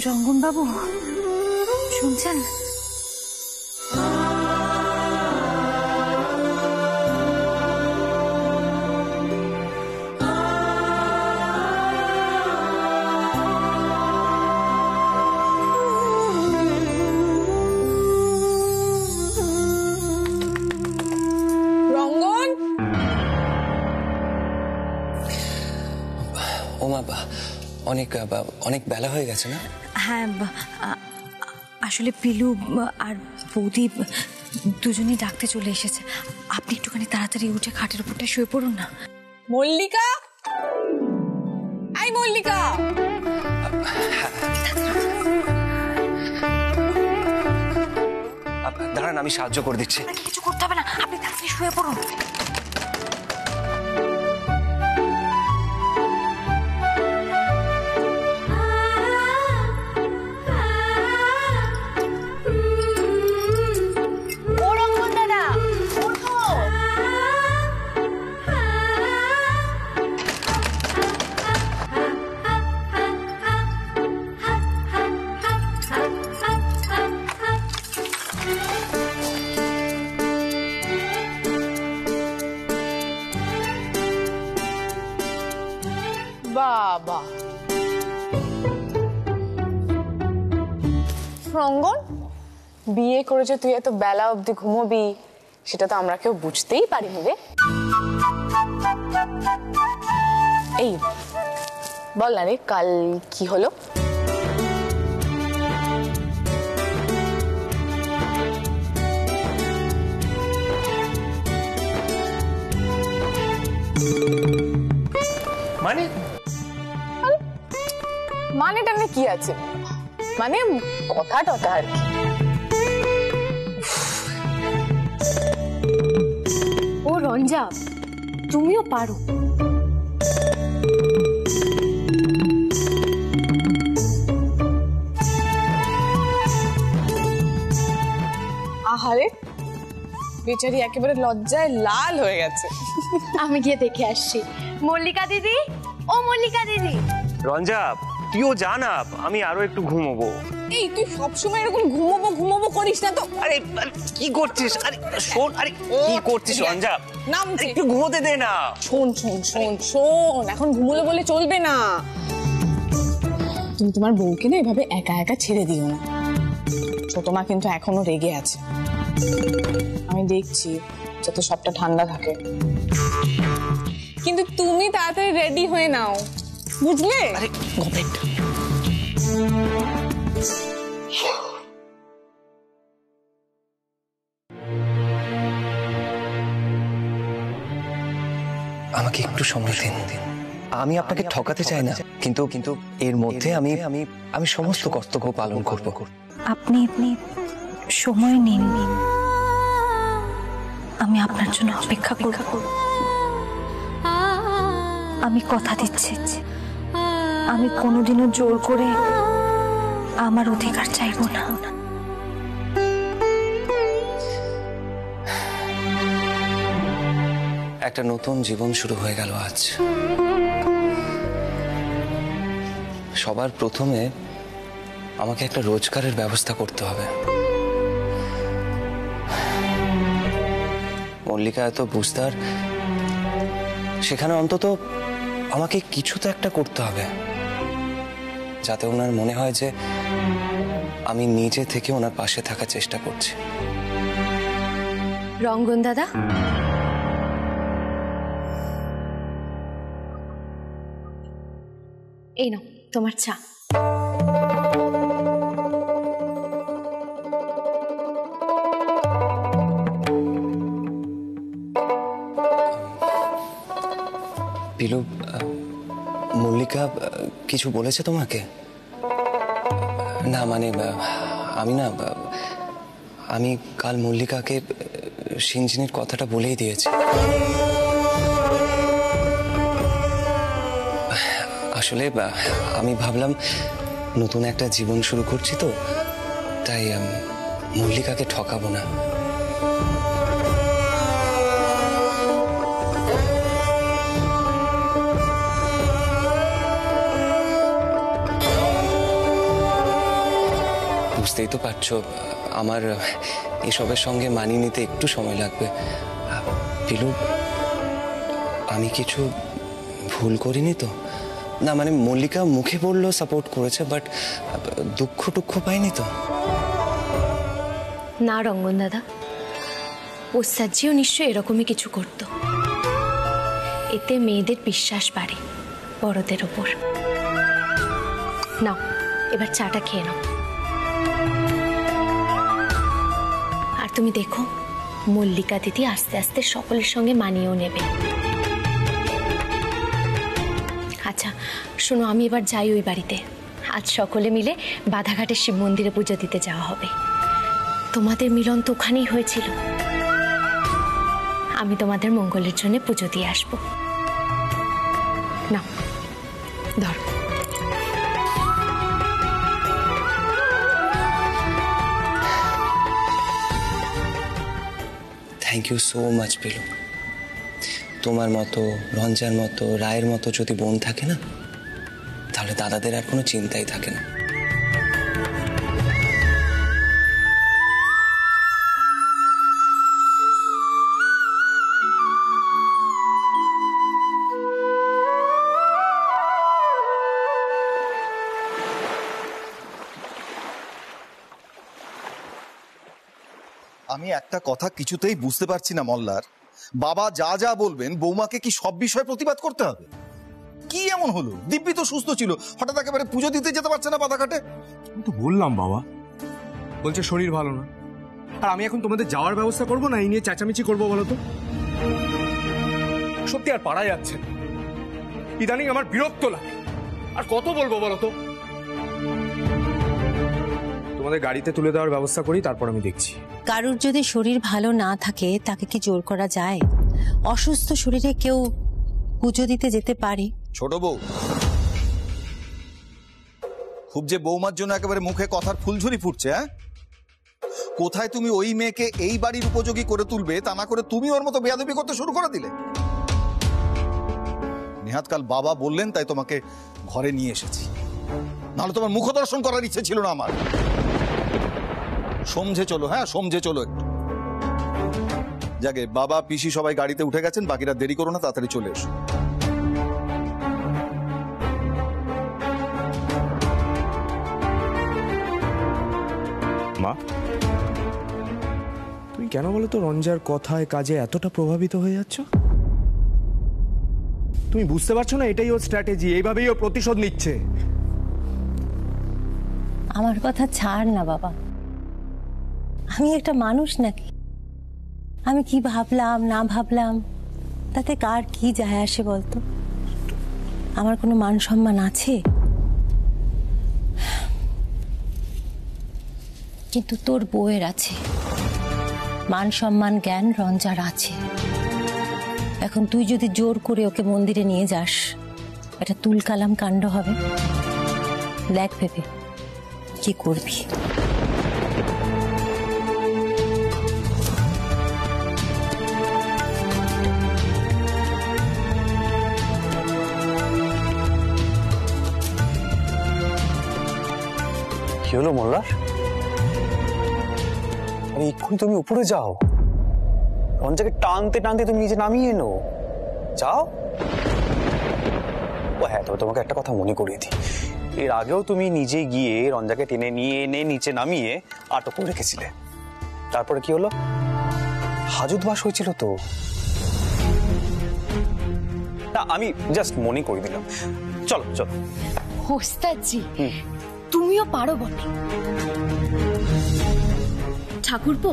রঙ্গন বাবু শুনছেন? রঙ্গন, ওমা অনেক অনেক বেলা হয়ে গেছে না? হ্যাঁ, আসলে পিলু আর বৌদি দুজনেই ডাকতে চলে এসেছে। আপনি একটুখানি তাড়াতাড়ি উঠে খাটের উপরটা শুয়ে পড়ুন না। মল্লিকা, আই মল্লিকা। দাঁড়ান, আমি সাহায্য করে দিচ্ছি। কিছু করতে হবে না, আপনি তাড়াতাড়ি শুয়ে পড়ুন। বাবা, রঙ্গন বিয়ে করেছে, তুই এত বেলা অবধি ঘুমোবি সেটা তো আমরা কেউ বুঝতেই পারিনি রে। এই বল না রে, কাল কি হলো? মানে মানেটা কি আছে, মানে কথা টথা আর কি। ও রঞ্জা, তুমিও পারো। আহারে, বেচারি একেবারে লজ্জায় লাল হয়ে গেছে। আমি গিয়ে দেখে আসছি। মল্লিকা দিদি, ও মল্লিকা দিদি। রঞ্জা, তুইও জানা, আমি আরো একটু ঘুমোবো। এই তুই সবসময় এরকম ঘুমোবো ঘুমোবো করিস না তো। আরে কি করছিস? আরে শোন, আরে কি করছিস রঞ্জা? নামছে, একটু ঘুমোতে দে না। শোন শোন শোন শোন, এখন ঘুমোলে বলে চলবে না। তুমি তোমার বউকে না এভাবে একা একা ছেড়ে দিও না। ছোট মা কিন্তু এখনো রেগে আছে, আমি দেখছি, যাতে সবটা ঠান্ডা থাকে। কিন্তু তুমি তাড়াতাড়ি রেডি হয়ে নাও, বুঝলে? আরে গভর্নমেন্ট আমাকে একটু সময় দিন। আমি আপনাকে ঠকাতে চাই না, কিন্তু কিন্তু এর মধ্যে আমি আমি আমি সমস্ত কর্তব্য পালন করব। আপনি সময় নিন, আমি আপনার জন্য অপেক্ষা করব। আমি কথা দিচ্ছি, আমি কোনোদিনও জোর করে আমার অধিকার চাইব না। একটা নতুন জীবন শুরু হয়ে গেল আজ। সবার প্রথমে আমাকে একটা রোজগারের ব্যবস্থা করতে হবে। মল্লিকা এত বুঝদার, সেখানে অন্তত আমাকে কিছু তো একটা করতে হবে, যাতে ওনার মনে হয় যে আমি নিজে থেকে ওনার পাশে থাকার চেষ্টা করছি। রঙ্গন দাদা, এই নাও তোমার চা। পিলু, মল্লিকা কিছু বলেছে তোমাকে? না মানে আমি না, আমি কাল মল্লিকাকে সিনজিনের কথাটা বলেই দিয়েছি। আসলে আমি ভাবলাম নতুন একটা জীবন শুরু করছি তো, তাই মল্লিকাকে ঠকাবো না। বুঝতেই তো পারছো আমার এসবের সঙ্গে মানিয়ে নিতে একটু সময় লাগবে। পিলু, আমি কিছু ভুল করিনি তো? না মানে মল্লিকা মুখে বললো সাপোর্ট করেছে, বাট দুঃখ টুক্ষ পাইনি তো? না রঙ্গন দাদা, ওস্তাদজিও নিশ্চয়ই এরকমই কিছু করত। এতে মেয়েদের বিশ্বাস বাড়ে বড়দের ওপর। নাও এবার চাটা খেয়ে নাও। আর তুমি দেখো মল্লিকা দিদি আস্তে আস্তে সকলের সঙ্গে মানিয়েও নেবে। আচ্ছা শোনো, আমি এবার যাই ওই বাড়িতে। আজ সকলে মিলে বাধাঘাটের শিব মন্দিরে পুজো দিতে যাওয়া হবে। তোমাদের মিলন তো ওখানেই হয়েছিল। আমি তোমাদের মঙ্গলের জন্য পুজো দিয়ে আসবো। না ধর। Thank you so much পিলু। তোমার মতো, রঞ্জার মতো, রায়ের মতো যদি বোন থাকে না, তাহলে দাদাদের আর কোনো চিন্তাই থাকে না। আমি একটা কথা কিছুতেই বুঝতে পারছি না মল্লার, বাবা যা যা বলবেন বৌমাকে কি সব বিষয়ে প্রতিবাদ করতে হবে? কি এমন হলো? দিব্যি তো সুস্থ ছিল, হঠাৎ একেবারে পুজো দিতে যেতে পারছে না বাধাঘাটে। আমি তো বললাম বাবা, বলছে শরীর ভালো না। আর আমি এখন তোমাদের যাওয়ার ব্যবস্থা করবো না এই নিয়ে চেঁচামেচি করবো বলো তো? সত্যি আর পারা যাচ্ছে না, ইদানিং আমার বিরক্ত লাগে। আর কত বলবো বলো তো? তোমাদের গাড়িতে তুলে দেওয়ার ব্যবস্থা করি, তারপর আমি দেখছি। কারুর যদি শরীর ভালো না থাকে তাকে কি জোর করা যায়? অসুস্থ শরীরে কেউ পুজো দিতে যেতে পারে? ছোট বউ, খুব যে বৌমার জন্য একেবারে মুখে কথার ফুলঝুরি ফুটছে। হ্যাঁ, কোথায় তুমি ওই মেয়েকে এই বাড়ির উপযোগী করে তুলবে, তা না করে তুমি ওর মতো বেয়াদবি করতে শুরু করে দিলে। নেহাত কাল বাবা বললেন তাই তোমাকে ঘরে নিয়ে এসেছি, নাহলে তোমার মুখ দর্শন করার ইচ্ছে ছিল না আমার। সমঝে চলো, হ্যাঁ সমঝে চলো একটু। যাকে বাবা পিসি সবাই গাড়িতে উঠে গেছেন, বাকিরা দেরি করো না, তাড়াতাড়ি চলে এসো। মা, তুমি কেন বলো তো রঞ্জার কথায় কাজে এতটা প্রভাবিত হয়ে যাচ্ছ? তুমি বুঝতে পারছো না এটাই ওর স্ট্র্যাটেজি, এইভাবেই ও প্রতিশোধ নিচ্ছে। আমার কথা ছাড় না বাবা, আমি একটা মানুষ নাকি? আমি কি ভাবলাম না ভাবলাম তাতে কার কি যায় আসে বলতো? আমার কোনো মান সম্মান আছে? কিন্তু তোর বউয়ের আছে, মান সম্মান জ্ঞান রঞ্জার আছে। এখন তুই যদি জোর করে ওকে মন্দিরে নিয়ে যাস, এটা তুলকালাম কাণ্ড হবে। দেখ ভেবে কি করবি। কি হলো মোল্লার? এক্ষুনি তুমি উপরে যাও, রঞ্জাকে টানতে টানতে তুমি নিচে নামিয়ে এনো। যাও। ও হ্যাঁ, তবে তোমাকে একটা কথা মনে করিয়ে দিই, এর আগেও তুমি নিজে গিয়ে রঞ্জাকে টেনে নিয়ে এনে নিচে নামিয়ে আটক করে রেখেছিলে। তারপরে কি হলো? হাজত বাস হয়েছিল তো। না, আমি জাস্ট মনে করে দিলাম। চলো চলো। ওস্তাদজি তুমিও পারো বটে। ঠাকুরপো,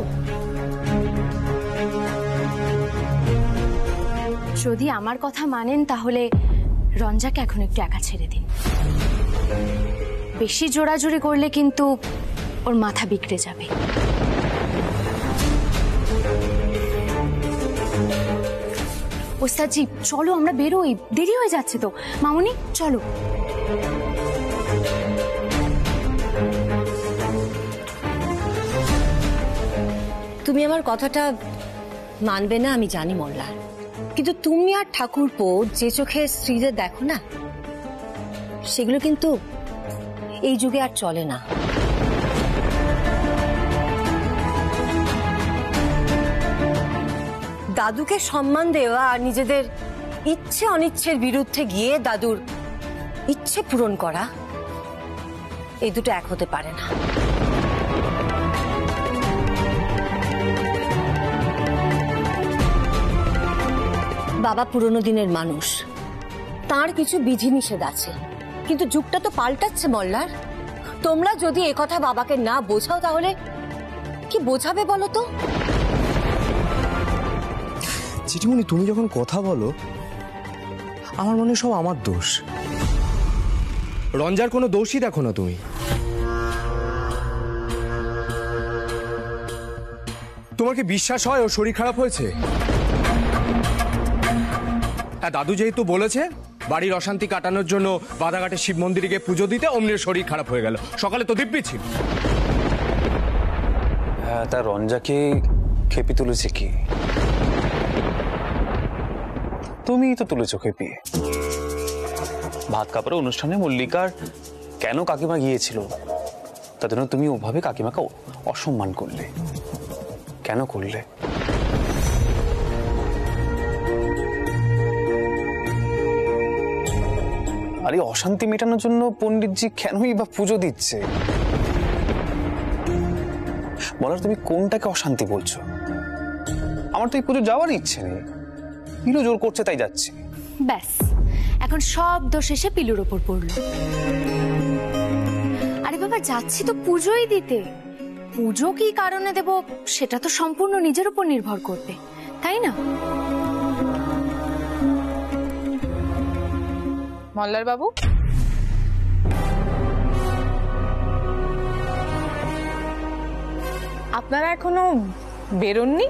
যদি আমার কথা মানেন তাহলে রঞ্জাকে এখন একটু একা ছেড়ে দিন। বেশি জোরাজুরি করলে কিন্তু ওর মাথা বিগড়ে যাবে। ওস্তাদজি চলো আমরা বেরোই, দেরি হয়ে যাচ্ছে তো। মামুনি চলো। তুমি আমার কথাটা মানবে না আমি জানি মোল্লা, কিন্তু তুমি আর ঠাকুরপো যে চোখে স্ত্রীদের দেখো না, সেগুলো কিন্তু এই যুগে আর চলে না। দাদুকে সম্মান দেওয়া আর নিজেদের ইচ্ছে অনিচ্ছের বিরুদ্ধে গিয়ে দাদুর ইচ্ছে পূরণ করা, এই দুটো এক হতে পারে না। বাবা পুরনো দিনের মানুষ, তার কিছু বিধিনিষেধ আছে, কিন্তু যুগটা তো পাল্টাচ্ছে মল্লার। তোমরা যদি একথা বাবাকে না বোঝাও তাহলে কি বোঝাবে বলো তো? চিঠিমণি, তুমি যখন কথা বলো আমার মনে সব আমার দোষ। রঞ্জার কোনো দোষই দেখো না তুমি। তোমার কি বিশ্বাস হয় ওর শরীর খারাপ হয়েছে? হ্যাঁ, দাদু যেহেতু বলেছে বাড়ির অশান্তি কাটানোর জন্য বাধাঘাটে শিব মন্দিরে গিয়ে পুজো দিতে, অমনির শরীর খারাপ হয়ে গেল। সকালে তো দিব্যি ছিল। হ্যাঁ, তা রঞ্জাকে খেপি তুলেছে কি? তুমিই তো তুলেছো খেপি। ভাত কাপড়ের অনুষ্ঠানে মল্লিকার কেন কাকিমা গিয়েছিল, তার জন্য তুমি ওভাবে কাকিমাকে অসম্মান করলে। কেন করলে? আরে অশান্তি মেটানোর জন্য পণ্ডিতজি কেনই বা পুজো দিচ্ছে? বলার তুমি কোনটাকে অশান্তি বলছো? আমার তো এই পুজো যাওয়ার ইচ্ছে নেই, পিলু জোর করছে তাই যাচ্ছি। ব্যাস, এখন সব দোষ এসে পিলুর ওপর পড়লো। আরে বাবা, যাচ্ছি তো পুজোই দিতে। পুজো কি কারণে দেব সেটা তো সম্পূর্ণ নিজের উপর নির্ভর করবে, তাই না? মল্লার বাবু, আপনারা এখনো বেরোননি?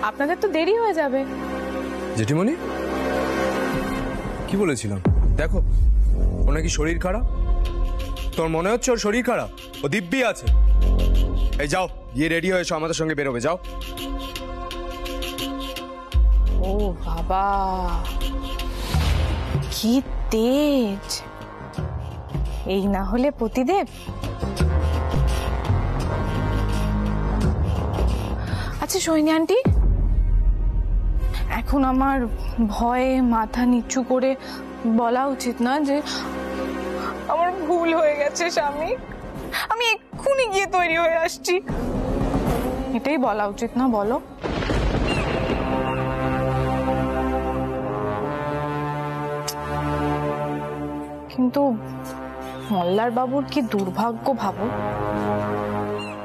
আপনাদের তো দেরি হয়ে যাবে। জেঠিমণি, কি বলেছিলাম দেখো, ও নাকি শরীর খারাপ। তোর মনে হচ্ছে ওর শরীর খারাপ? ও দিব্যি আছে। এই যাও, গিয়ে রেডি হয়ে এসো, আমাদের সঙ্গে বেরোবে। যাও। ও বাবা, কি তেজ! এই না হলে পতিদেব। আচ্ছা সোহিনী আন্টি, এখন আমার ভয়ে মাথা নিচু করে বলা উচিত না যে আমার ভুল হয়ে গেছে স্বামী, আমি এক্ষুনি গিয়ে তৈরি হয়ে আসছি? এটাই বলা উচিত না, বলো? কিন্তু মল্লার বাবুর কি দুর্ভাগ্য ভাবো,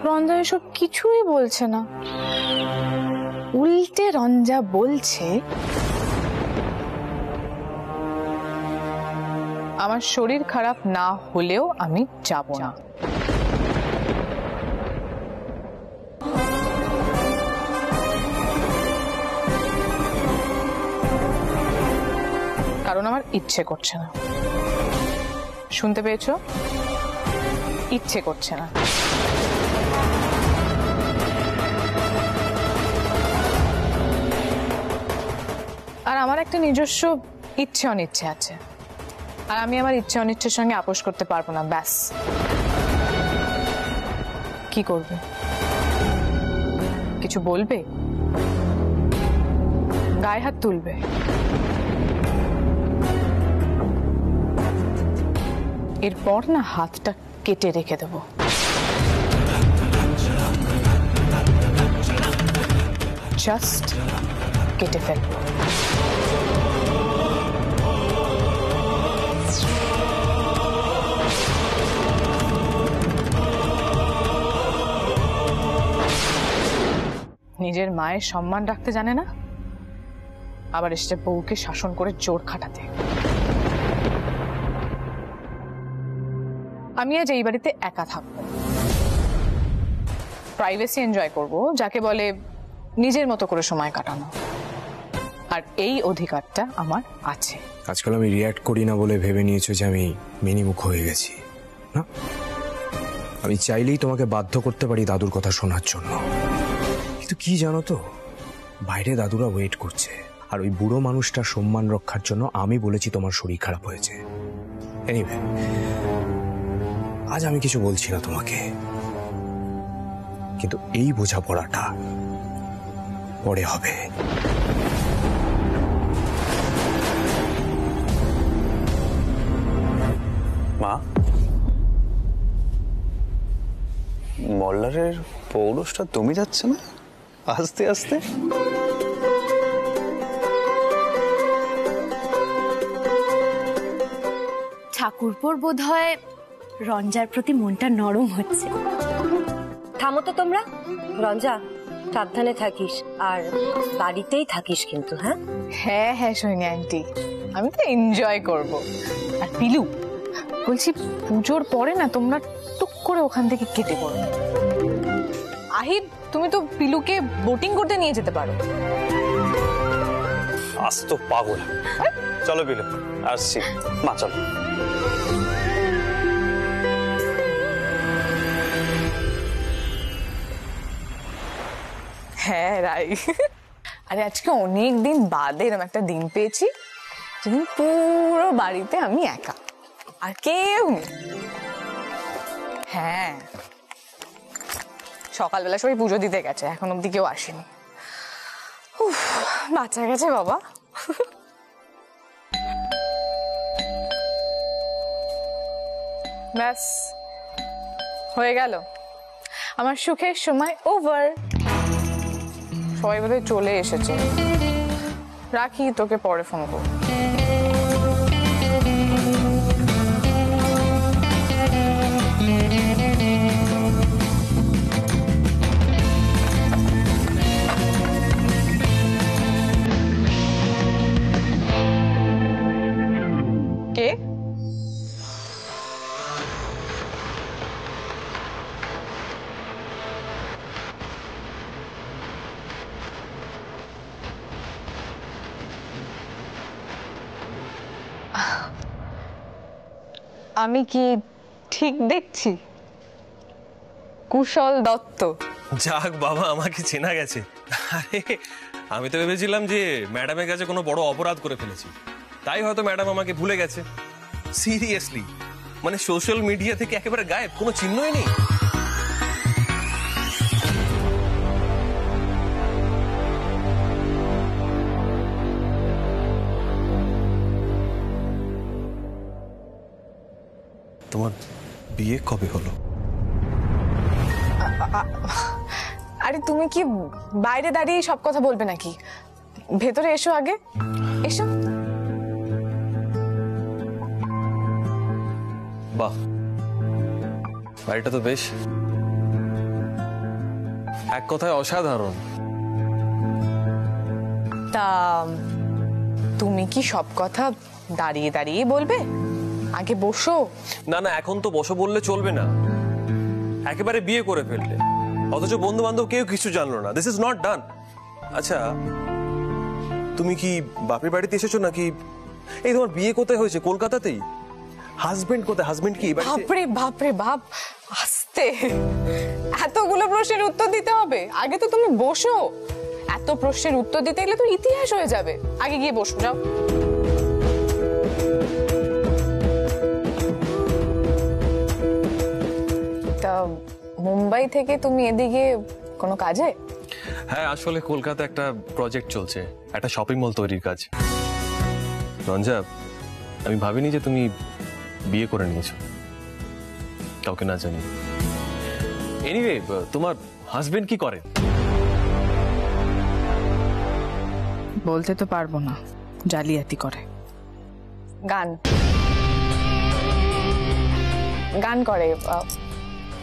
রঞ্জা এসব কিছুই বলছে না। উল্টে রঞ্জা বলছে আমার শরীর খারাপ না হলেও আমি যাব না। কারণ আমার ইচ্ছে করছে না। শুনতে পেয়েছো? ইচ্ছে করছে না। আর আমার একটা নিজস্ব ইচ্ছে অনিচ্ছে আছে, আর আমি আমার ইচ্ছে অনিচ্ছের সঙ্গে আপোষ করতে পারবো না। ব্যাস। কি করবে? কিছু বলবে? গায়ে হাত তুলবে? এরপর না হাতটা কেটে রেখে দেবো। জাস্ট কেটে ফেলবো। নিজের মায়ের সম্মান রাখতে জানে না, আবার এসে বউকে শাসন করে জোর খাটাতে। আমি আজ এই বাড়িতে একা থাকবো, প্রাইভেসি এনজয় করব, যাকে বলে নিজের মতো করে সময় কাটানো। আর এই অধিকারটা আমার আছে। আজকাল আমি রিয়্যাক্ট করি না বলে ভেবে নিয়েছো যে আমি মিনিমুখ হয়ে গেছি না? আমি চাইলেই তোমাকে বাধ্য করতে পারি দাদুর কথা শোনার জন্য, কিন্তু কি জানো তো, বাইরে দাদুরা ওয়েট করছে, আর ওই বুড়ো মানুষটার সম্মান রক্ষার জন্য আমি বলেছি তোমার শরীর খারাপ হয়েছে। এনিওয়ে, আজ আমি কিছু বলছি না তোমাকে, কিন্তু এই বোঝাপড়াটা পরে হবে। মা, মল্লারের পৌরুষটা তুমি যাচ্ছে না আস্তে আস্তে? ঠাকুরপোর বোধ হয় রঞ্জার প্রতি মনটা নরম হচ্ছে। থামো তো তোমরা। রঞ্জা, সাবধানে থাকিস আর বাড়িতেই থাকিস কিন্তু। হ্যাঁ হ্যাঁ হ্যাঁ সোহিনী আন্টি, আমি তো এনজয় করব। আর পিলু বলছি, পুজোর পরে না তোমরা টুক করে ওখান থেকে কেটে পড়ো। আহিব, তুমি তো পিলুকে বোটিং করতে নিয়ে যেতে পারো। আজ তো পাগল। চলো বিলু, আসছি। মা চলো। হ্যাঁ রাই, আরে আজকে অনেক দিন বাদে এরকম একটা দিন পেয়েছি যেদিন পুরো বাড়িতে আমি একা, আর কেউ নেই। হ্যাঁ, সকালবেলা সবাই পুজো দিতে গেছে, এখন অব্দি কেউ আসেনি। উফ, বাঁচা গেছে বাবা। ব্যাস হয়ে গেল, আমার সুখের সময় ওভার। সবাই বোধহয় চলে এসেছে, রাখি, তোকে পরে ফোন করব। কে? আমি কি ঠিক দেখছি? কুশল দত্ত। যাক বাবা, আমাকে চেনা গেছে। আরে আমি তো ভেবেছিলাম যে ম্যাডামের কাছে কোনো বড় অপরাধ করে ফেলেছি, তাই হয়তো ম্যাডাম আমাকে ভুলে গেছে। সিরিয়াসলি, মানে সোশ্যাল মিডিয়া থেকে একেবারে গায়েব, কোনো চিহ্নই নেই। তোমার বিয়ে কবে হলো? আরে তুমি কি বাইরে দাঁড়িয়ে সব কথা বলবে নাকি? ভেতরে এসো আগে, এসো। বাহ, বাড়িটা তো বেশ, এক কথায় অসাধারণ। তা তুমি কি সব কথা দাঁড়িয়ে দাঁড়িয়ে বলবে? আগে বসো। না না, এখন তো বসো বললে চলবে না, একেবারে বিয়ে করে ফেললে, অথচ বন্ধু বান্ধব কেউ কিছু জানলো না। This is not done. আচ্ছা, তুমি কি বাপের বাড়িতে এসেছো নাকি? এই তোমার বিয়ে কোথায় হয়েছে? কলকাতাতেই? হাজবেন্ড কোথায়? হাজবেন্ড কি বাড়িতে? বাপরে বাপরে বাপ, আস্তে, এতগুলো প্রশ্নের উত্তর দিতে হবে? আগে তো তুমি বসো। এত প্রশ্নের উত্তর দিতে গেলে তো ইতিহাস হয়ে যাবে। আগে গিয়ে বসো, যাও। তা মুম্বাই থেকে তুমি এদিকে কোনো কাজে? হ্যাঁ, আসলে কলকাতা একটা প্রজেক্ট চলছে, একটা শপিং মল তৈরির কাজ। রঞ্জা, আমি ভাবিনি যে তুমি বিয়ে করে নিয়েছো কাউকে না জানি। এনিওয়ে, তোমার হাজবেন্ড কি করে? বলতে তো পারবো না, জালিয়াতি করে। গান গান করে,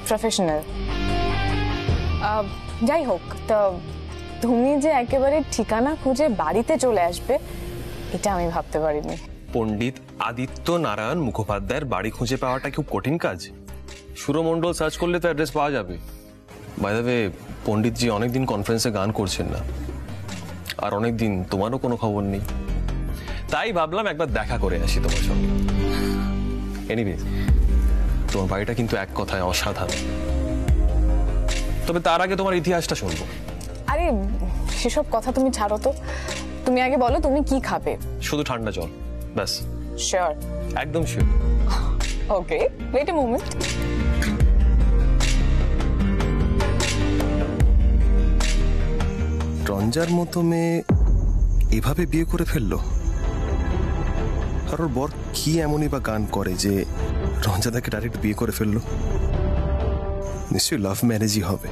প্রফেশনাল। যাই হোক, তা তুমি যে একেবারে ঠিকানা খুঁজে বাড়িতে চলে আসবে, এটা আমি ভাবতে পারিনি। পণ্ডিত আদিত্য নারায়ণ মুখোপাধ্যায়ের বাড়ি খুঁজে পাওয়াটা খুব কঠিন কাজ। সুরমণ্ডল সার্চ করলে তো অ্যাড্রেস পাওয়া যাবে। বাই দ্য ওয়ে, পণ্ডিতজি অনেকদিন কনফারেন্সে গান করছেন না, আর অনেকদিন তোমারও কোনো খবর নেই, তাই ভাবলাম একবার দেখা করে আসি তোমার সঙ্গে। এনিওয়ে, তোমার বাড়িটা কিন্তু এক কথায় অসাধারণ। তবে তার আগে তোমার ইতিহাসটা শুনবো। আরে সেসব কথা তুমি ছাড়ো তো, তুমি আগে বলো তুমি কি খাবে? শুধু ঠান্ডা জল, ব্যাস। শিওর? একদম sure. Okay, wait a moment. Ranja, রঞ্জার মতো মেয়ে এভাবে বিয়ে করে ফেললো? আর ওর বর কি এমনই বা গান করে যে রঞ্জা তাকে ডাইরেক্ট বিয়ে করে ফেললো? নিশ্চয়ই লাভ ম্যারেজই হবে।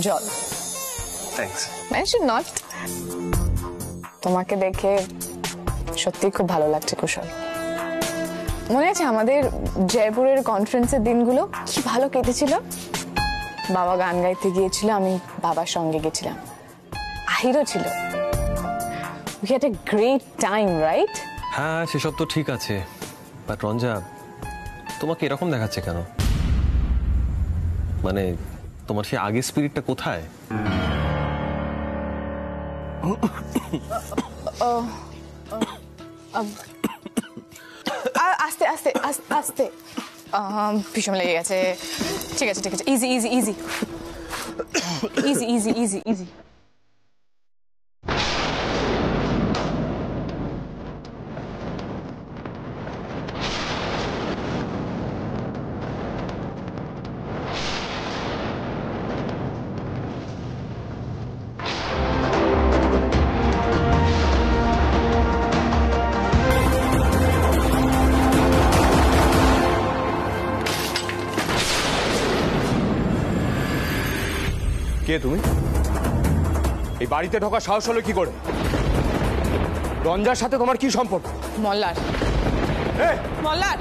জল। থ্যাঙ্কস। নট। তোমাকে দেখে সত্যি খুব ভালো লাগছে কুশল। মনে আছে আমাদের জয়পুরের কনফারেন্সের দিনগুলো কি ভালো কেটেছিল? বাবা গান গাইতে গিয়েছিল, আমি বাবার সঙ্গে গেছিলাম, আহিরও ছিল। We had a great time, right? হ্যাঁ, সেসব তো ঠিক আছে, বাট রঞ্জা তোমাকে এরকম দেখাচ্ছে কেন? মানে তোমার সেই আগের স্পিরিটটা কোথায়? আস্তে আস্তে আস্তে আস্তে ভীষণ লেগে গেছে। ঠিক আছে ঠিক আছে, easy easy easy easy easy easy easy. কে তুমি? এই বাড়িতে ঢোকার সাহস হলো কি করে? রঞ্জার সাথে তোমার কি সম্পর্ক? মল্লার। মল্লার